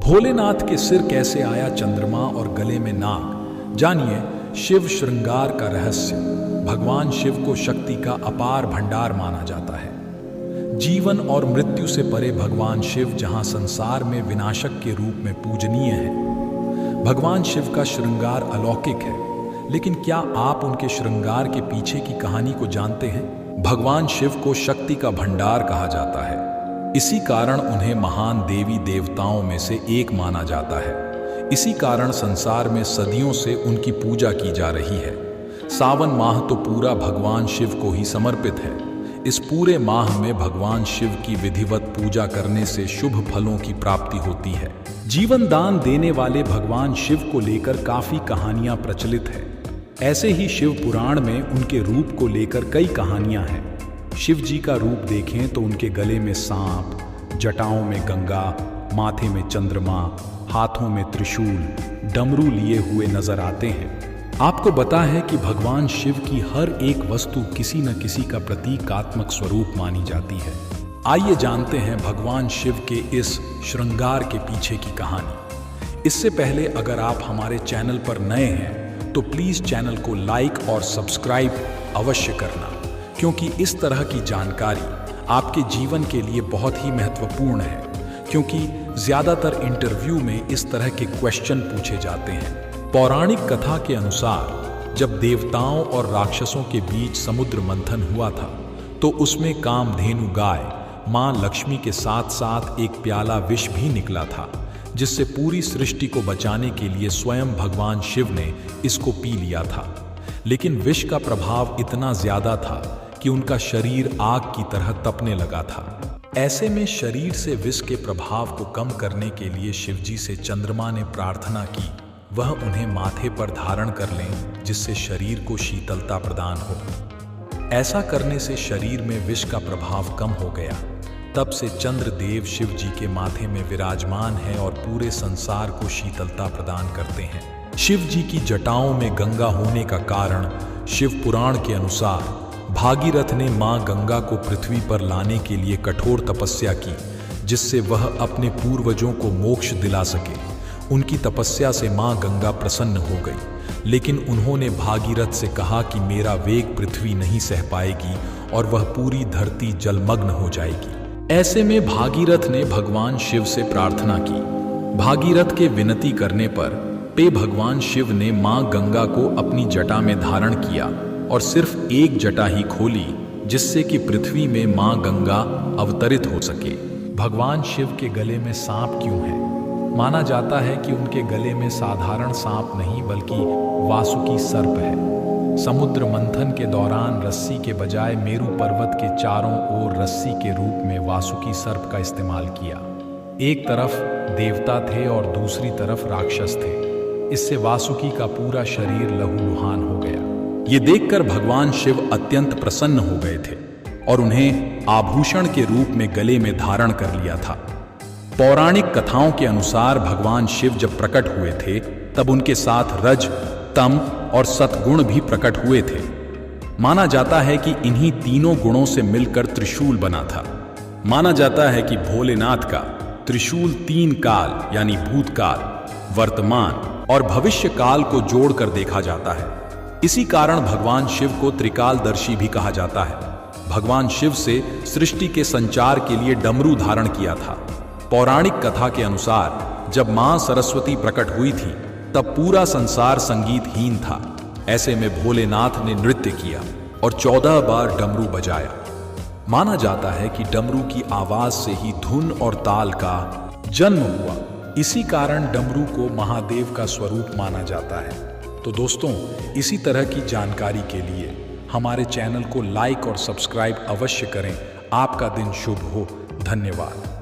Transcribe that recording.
भोलेनाथ के सिर कैसे आया चंद्रमा और गले में नाग, जानिए शिव श्रृंगार का रहस्य। भगवान शिव को शक्ति का अपार भंडार माना जाता है। जीवन और मृत्यु से परे भगवान शिव जहां संसार में विनाशक के रूप में पूजनीय है। भगवान शिव का श्रृंगार अलौकिक है, लेकिन क्या आप उनके श्रृंगार के पीछे की कहानी को जानते हैं? भगवान शिव को शक्ति का भंडार कहा जाता है। इसी कारण उन्हें महान देवी देवताओं में से एक माना जाता है। इसी कारण संसार में सदियों से उनकी पूजा की जा रही है। सावन माह तो पूरा भगवान शिव को ही समर्पित है। इस पूरे माह में भगवान शिव की विधिवत पूजा करने से शुभ फलों की प्राप्ति होती है। जीवन दान देने वाले भगवान शिव को लेकर काफी कहानियां प्रचलित है। ऐसे ही शिव पुराण में उनके रूप को लेकर कई कहानियां हैं। शिव जी का रूप देखें तो उनके गले में सांप, जटाओं में गंगा, माथे में चंद्रमा, हाथों में त्रिशूल, डमरू लिए हुए नजर आते हैं। आपको पता है कि भगवान शिव की हर एक वस्तु किसी न किसी का प्रतीकात्मक स्वरूप मानी जाती है। आइए जानते हैं भगवान शिव के इस श्रृंगार के पीछे की कहानी। इससे पहले अगर आप हमारे चैनल पर नए हैं तो प्लीज चैनल को लाइक और सब्सक्राइब अवश्य करना, क्योंकि इस तरह की जानकारी आपके जीवन के लिए बहुत ही महत्वपूर्ण है। क्योंकि ज्यादातर इंटरव्यू में इस तरह के क्वेश्चन पूछे जाते हैं। पौराणिक कथा के अनुसार जब देवताओं और राक्षसों के बीच समुद्र मंथन हुआ था तो उसमें कामधेनु गाय मां लक्ष्मी के साथ साथ एक प्याला विष भी निकला था, जिससे पूरी सृष्टि को बचाने के लिए स्वयं भगवान शिव ने इसको पी लिया था। लेकिन विष का प्रभाव इतना ज्यादा था कि उनका शरीर आग की तरह तपने लगा था। ऐसे में शरीर से विष के प्रभाव को कम करने के लिए शिवजी से चंद्रमा ने प्रार्थना की वह उन्हें माथे पर धारण कर लें, जिससे शरीर को शीतलता प्रदान हो। ऐसा करने से शरीर में विष का प्रभाव कम हो गया। तब से चंद्रदेव शिव जी के माथे में विराजमान है और पूरे संसार को शीतलता प्रदान करते हैं। शिव जी की जटाओं में गंगा होने का कारण शिव पुराण के अनुसार भागीरथ ने मां गंगा को पृथ्वी पर लाने के लिए कठोर तपस्या की, जिससे वह अपने पूर्वजों को मोक्ष दिला सके। उनकी तपस्या से मां गंगा प्रसन्न हो गई, लेकिन उन्होंने भागीरथ से कहा कि मेरा वेग पृथ्वी नहीं सह पाएगी और वह पूरी धरती जलमग्न हो जाएगी। ऐसे में भागीरथ ने भगवान शिव से प्रार्थना की। भागीरथ के विनती करने पर भगवान शिव ने मां गंगा को अपनी जटा में धारण किया और सिर्फ एक जटा ही खोली, जिससे कि पृथ्वी में मां गंगा अवतरित हो सके। भगवान शिव के गले में सांप क्यों है? माना जाता है कि उनके गले में साधारण सांप नहीं बल्कि वासुकी सर्प है। समुद्र मंथन के दौरान रस्सी के बजाय मेरु पर्वत के चारों ओर रस्सी के रूप में वासुकी सर्प का इस्तेमाल किया। एक तरफ देवता थे और दूसरी तरफ राक्षस थे। इससे वासुकी का पूरा शरीर लहूलुहान हो गया। ये देखकर भगवान शिव अत्यंत प्रसन्न हो गए थे और उन्हें आभूषण के रूप में गले में धारण कर लिया था। पौराणिक कथाओं के अनुसार भगवान शिव जब प्रकट हुए थे तब उनके साथ रज, तम और सतगुण भी प्रकट हुए थे। माना जाता है कि इन्हीं तीनों गुणों से मिलकर त्रिशूल बना था। माना जाता है कि भोलेनाथ का त्रिशूल 3 काल यानी भूतकाल, वर्तमान और भविष्य काल को जोड़कर देखा जाता है। इसी कारण भगवान शिव को त्रिकालदर्शी भी कहा जाता है। भगवान शिव से सृष्टि के संचार के लिए डमरू धारण किया था। पौराणिक कथा के अनुसार जब मां सरस्वती प्रकट हुई थी तब पूरा संसार संगीतहीन था। ऐसे में भोलेनाथ ने नृत्य किया और 14 बार डमरू बजाया। माना जाता है कि डमरू की आवाज से ही धुन और ताल का जन्म हुआ। इसी कारण डमरू को महादेव का स्वरूप माना जाता है। तो दोस्तों, इसी तरह की जानकारी के लिए हमारे चैनल को लाइक और सब्सक्राइब अवश्य करें। आपका दिन शुभ हो। धन्यवाद।